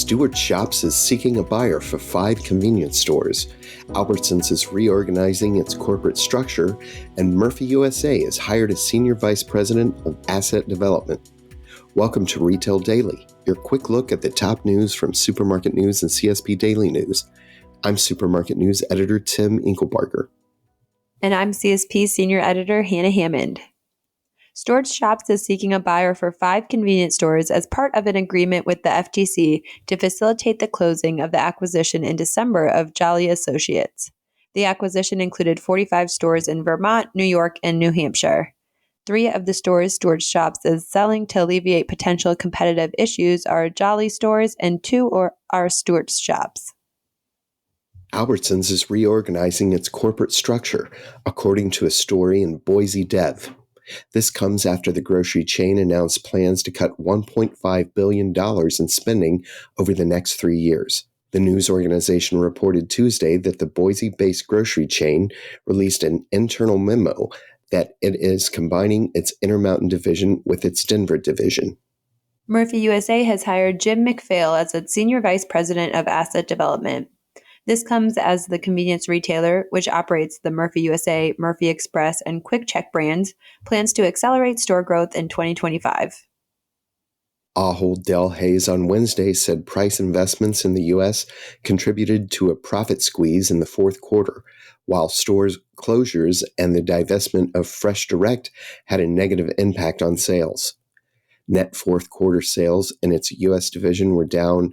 Stewart Shops is seeking a buyer for 5 convenience stores. Albertsons is reorganizing its corporate structure, and Murphy USA has hired a senior vice president of asset development. Welcome to Retail Daily, your quick look at the top news from Supermarket News and CSP Daily News. I'm Supermarket News editor Tim Inkelbarger. And I'm CSP senior editor Hannah Hammond. Stewart Shops is seeking a buyer for 5 convenience stores as part of an agreement with the FTC to facilitate the closing of the acquisition in December of Jolly Associates. The acquisition included 45 stores in Vermont, New York, and New Hampshire. 3 of the stores Stewart Shops is selling to alleviate potential competitive issues are Jolly stores, and 2 are Stewart Shops. Albertsons is reorganizing its corporate structure, according to a story in Boise Dev. This comes after the grocery chain announced plans to cut $1.5 billion in spending over the next 3 years. The news organization reported Tuesday that the Boise-based grocery chain released an internal memo that it is combining its Intermountain division with its Denver division. Murphy USA has hired Jim McPhail as its senior vice president of asset development. This comes as the convenience retailer, which operates the Murphy USA, Murphy Express, and Quick Check brands, plans to accelerate store growth in 2025. Ahold Delhaize on Wednesday said price investments in the U.S. contributed to a profit squeeze in the fourth quarter, while stores closures and the divestment of Fresh Direct had a negative impact on sales. Net fourth quarter sales in its U.S. division were down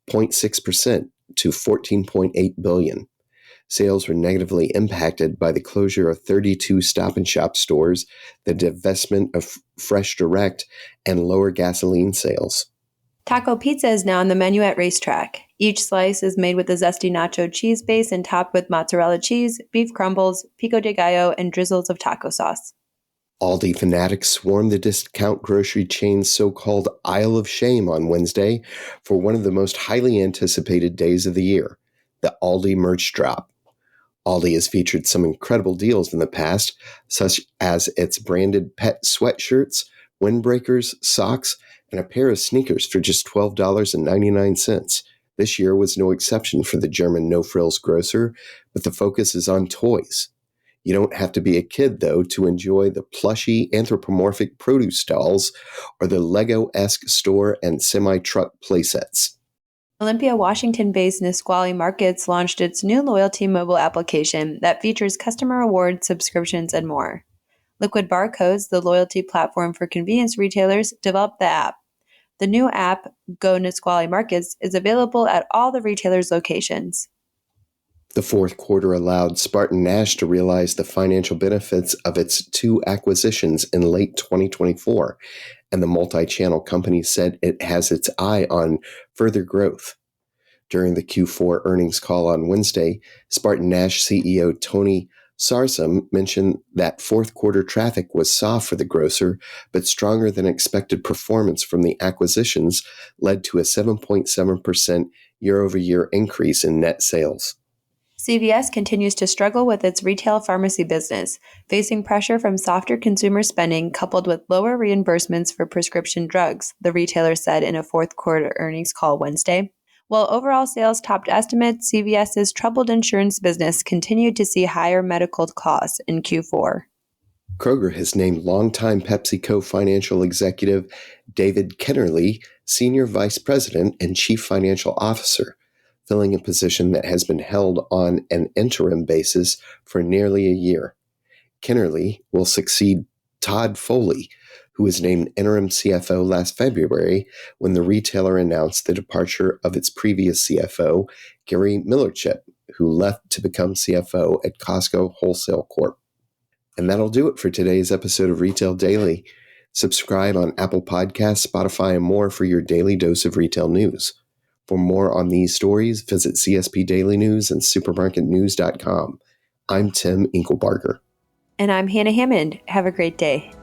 0.6%. to $14.8 billion. Sales were negatively impacted by the closure of 32 Stop & Shop stores, the divestment of Fresh Direct, and lower gasoline sales. Taco pizza is now on the menu at Racetrack. Each slice is made with a zesty nacho cheese base and topped with mozzarella cheese, beef crumbles, pico de gallo, and drizzles of taco sauce. Aldi fanatics swarmed the discount grocery chain's so-called Aisle of Shame on Wednesday for one of the most highly anticipated days of the year, the Aldi merch drop. Aldi has featured some incredible deals in the past, such as its branded pet sweatshirts, windbreakers, socks, and a pair of sneakers for just $12.99. This year was no exception for the German no-frills grocer, but the focus is on toys. You don't have to be a kid, though, to enjoy the plushy anthropomorphic produce dolls or the Lego-esque store and semi-truck playsets. Olympia, Washington-based Nisqually Markets launched its new loyalty mobile application that features customer rewards, subscriptions, and more. Liquid Barcodes, the loyalty platform for convenience retailers, developed the app. The new app, Go Nisqually Markets, is available at all the retailers' locations. The fourth quarter allowed Spartan-Nash to realize the financial benefits of its 2 acquisitions in late 2024, and the multi-channel company said it has its eye on further growth. During the Q4 earnings call on Wednesday, Spartan-Nash CEO Tony Sarsam mentioned that fourth quarter traffic was soft for the grocer, but stronger than expected performance from the acquisitions led to a 7.7% year-over-year increase in net sales. CVS continues to struggle with its retail pharmacy business, facing pressure from softer consumer spending coupled with lower reimbursements for prescription drugs, the retailer said in a fourth quarter earnings call Wednesday. While overall sales topped estimates, CVS's troubled insurance business continued to see higher medical costs in Q4. Kroger has named longtime PepsiCo financial executive David Kennerly Senior Vice President and Chief Financial Officer, filling a position that has been held on an interim basis for nearly a year. Kennerly will succeed Todd Foley, who was named interim CFO last February when the retailer announced the departure of its previous CFO, Gary Millerchip, who left to become CFO at Costco Wholesale Corp. And that'll do it for today's episode of Retail Daily. Subscribe on Apple Podcasts, Spotify, and more for your daily dose of retail news. For more on these stories, visit CSP Daily News and supermarketnews.com. I'm Tim Inkelbarger. And I'm Hannah Hammond. Have a great day.